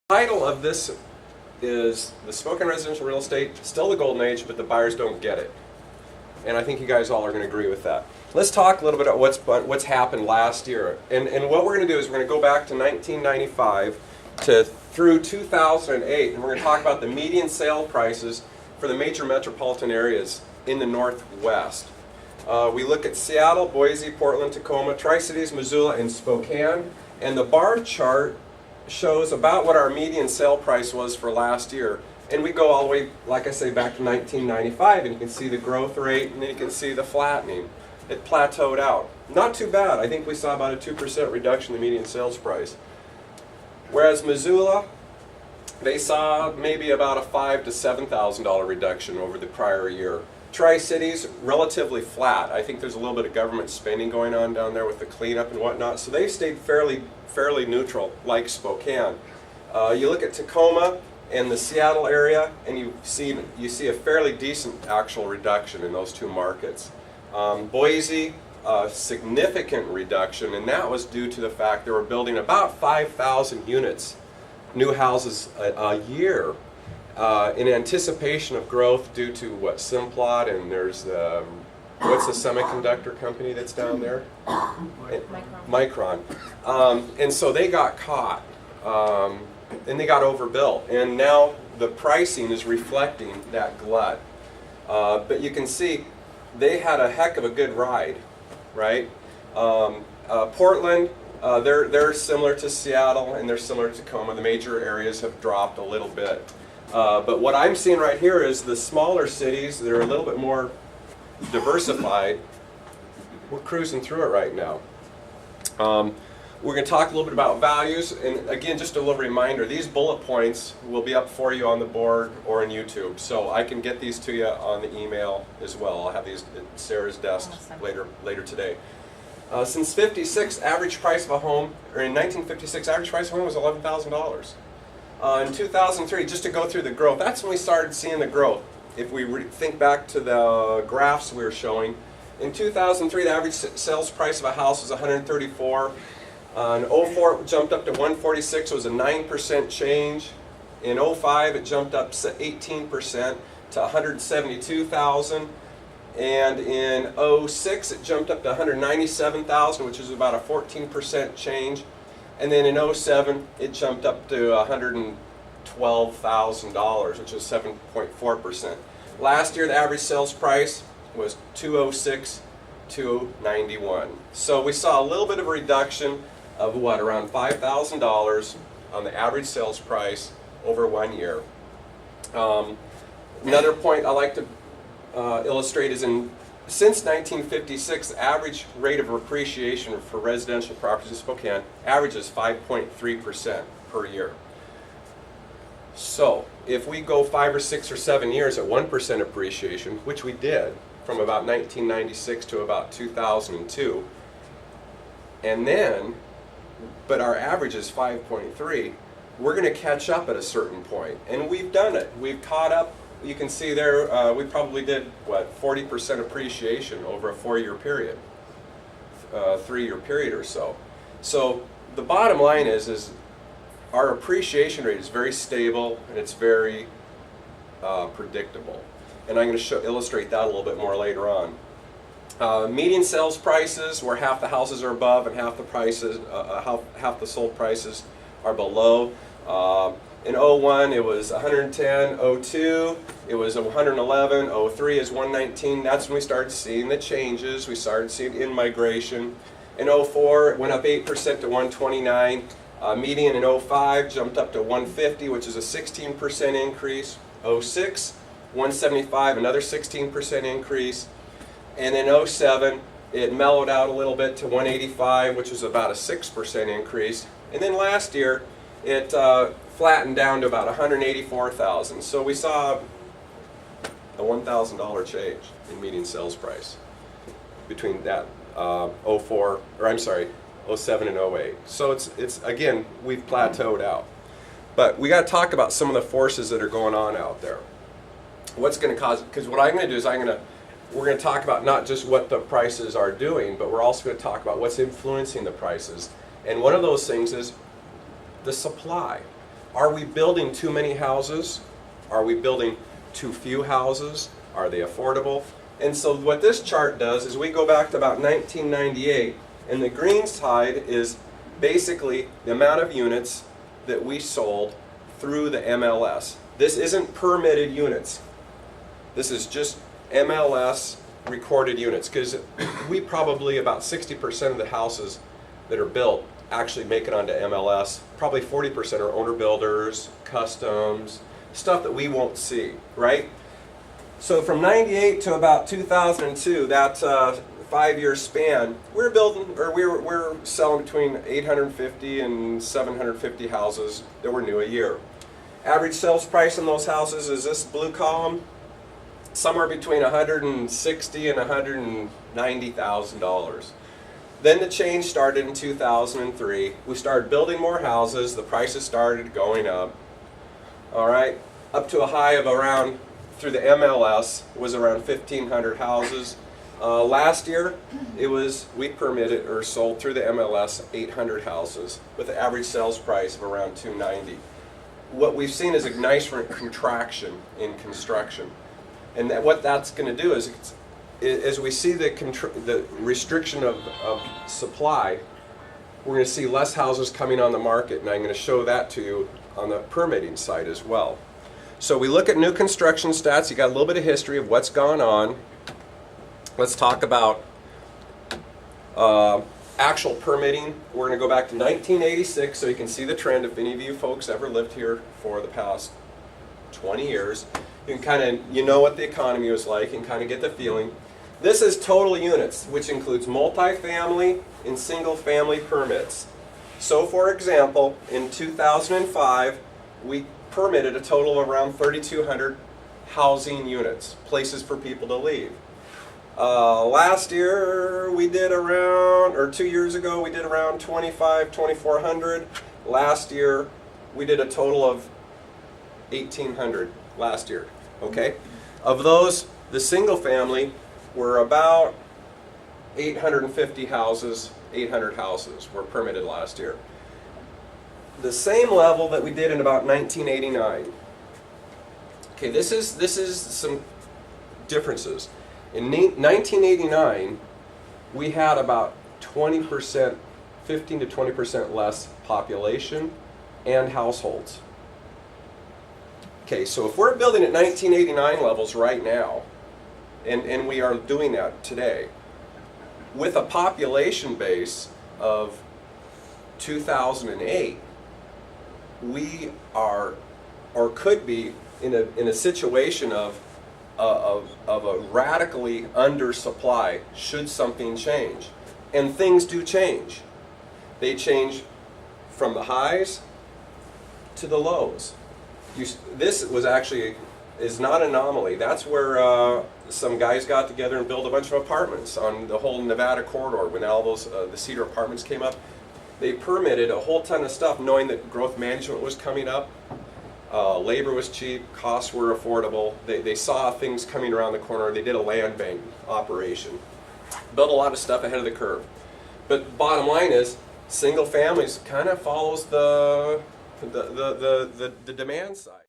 Title of this is the Spokane residential real estate, still the golden age, but the buyers don't get it. And I think you guys all are going to agree with that. Let's talk a little bit about what's happened last year. And what we're going to do is we're going to go back to 1995 through 2008, and we're going to talk about the median sale prices for the major metropolitan areas in the Northwest. We look at Seattle, Boise, Portland, Tacoma, Tri-Cities, Missoula, and Spokane. And the bar chart shows about what our median sale price was for last year. And we go all the way, like I say, back to 1995, and you can see the growth rate, and then you can see the flattening. It plateaued out. Not too bad. I think we saw about a 2% reduction in the median sales price. Whereas Missoula, they saw maybe about a $5,000 to $7,000 reduction over the prior year. Tri-Cities, relatively flat. I think there's a little bit of government spending going on down there with the cleanup and whatnot, so they've stayed fairly neutral, like Spokane. You look at Tacoma and the Seattle area, and you see a fairly decent actual reduction in those two markets. Boise, a significant reduction, and that was due to the fact they were building about 5,000 units, new houses a year, in anticipation of growth due to what, Simplot, and there's what's the semiconductor company that's down there? Micron. And so they got caught, and they got overbuilt, and now the pricing is reflecting that glut. But you can see they had a heck of a good ride, right? Portland, they're similar to Seattle, and they're similar to Tacoma. The major areas have dropped a little bit. But what I'm seeing right here is the smaller cities that are a little bit more diversified. We're cruising through it right now. We're going to talk a little bit about values, and again, just a little reminder, these bullet points will be up for you on the board or on YouTube, so I can get these to you on the email as well. I'll have these at Sarah's desk later today. Since '56, average price of a home, or in 1956, average price of a home was $11,000. In 2003, just to go through the growth, that's when we started seeing the growth. If we think back to the graphs we were showing, in 2003, the average sales price of a house was $134. In 04, it jumped up to $146. It was a 9% change. In 05, it jumped up 18% to $172,000. And in 06, it jumped up to $197,000, which is about a 14% change. And then in 07, it jumped up to $112,000, which is 7.4%. Last year, the average sales price was $206, $291. So we saw a little bit of a reduction of what, around $5,000 on the average sales price over 1 year. Another point I like to illustrate is since 1956, the average rate of appreciation for residential properties in Spokane averages 5.3% per year. So if we go 5 or 6 or 7 years at 1% appreciation, which we did from about 1996 to about 2002, but our average is 5.3, we're going to catch up at a certain point, and we've done it. We've caught up. You can see there, we probably did, 40% appreciation over a 4-year period, 3-year period or so. So the bottom line is our appreciation rate is very stable, and it's very predictable. And I'm going to illustrate that a little bit more later on. Median sales prices, where half the houses are above and half the sold prices are below. In 01, it was 110. 02, it was 111. 03 is 119. That's when we started seeing the changes. We started seeing in-migration. In 04, it went up 8% to 129. Median in 05 jumped up to 150, which is a 16% increase. 06, 175, another 16% increase. And in 07, it mellowed out a little bit to 185, which was about a 6% increase. And then last year, it flattened down to about 184,000. So we saw a $1,000 change in median sales price between that 07 and 08. So it's again, we've plateaued out. But we got to talk about some of the forces that are going on out there. What's going to cause it? Because what I'm going to do is we're going to talk about not just what the prices are doing, but we're also going to talk about what's influencing the prices. And one of those things is the supply. Are we building too many houses? Are we building too few houses? Are they affordable? And so what this chart does is we go back to about 1998, and the green side is basically the amount of units that we sold through the MLS. This isn't permitted units. This is just MLS recorded units, because we probably about 60% of the houses that are built actually make it onto MLS. Probably 40% are owner builders, customs, stuff that we won't see, right? So from 98 to about 2002, that 5-year span, we're selling between 850 and 750 houses that were new a year. Average sales price on those houses is this blue column, somewhere between $160,000 and $190,000. Then the change started in 2003. We started building more houses. The prices started going up. All right, up to a high of around, through the MLS, was around 1,500 houses. Last year, we permitted or sold through the MLS 800 houses with an average sales price of around $290,000. What we've seen is a nice contraction in construction. And what that's going to do is, as we see the restriction of supply, we're going to see less houses coming on the market, and I'm going to show that to you on the permitting side as well. So we look at new construction stats. You got a little bit of history of what's gone on. Let's talk about actual permitting. We're going to go back to 1986 so you can see the trend. If any of you folks ever lived here for the past 20 years, you can you know what the economy was like and kind of get the feeling. This is total units, which includes multifamily and single family permits. So for example, in 2005, we permitted a total of around 3,200 housing units, places for people to live. Last year we did around, or 2 years ago we did around 2,400. Last year we did a total of 1,800 last year. Okay, of those, the single family were about 850 houses. 800 houses were permitted last year. The same level that we did in about 1989. Okay, this is some differences. In 1989, we had about 20%, 15 to 20% less population and households. Okay, so if we're building at 1989 levels right now, and we are doing that today, with a population base of 2008, we are, or could be, in a situation of a radically undersupply should something change. And things do change. They change from the highs to the lows. This was actually, is not an anomaly. That's where some guys got together and built a bunch of apartments on the whole Nevada corridor. When all those the Cedar apartments came up, they permitted a whole ton of stuff knowing that growth management was coming up. Labor was cheap, costs were affordable. They saw things coming around the corner. They did a land bank operation. Built a lot of stuff ahead of the curve. But bottom line is, single families kind of follows the demand side.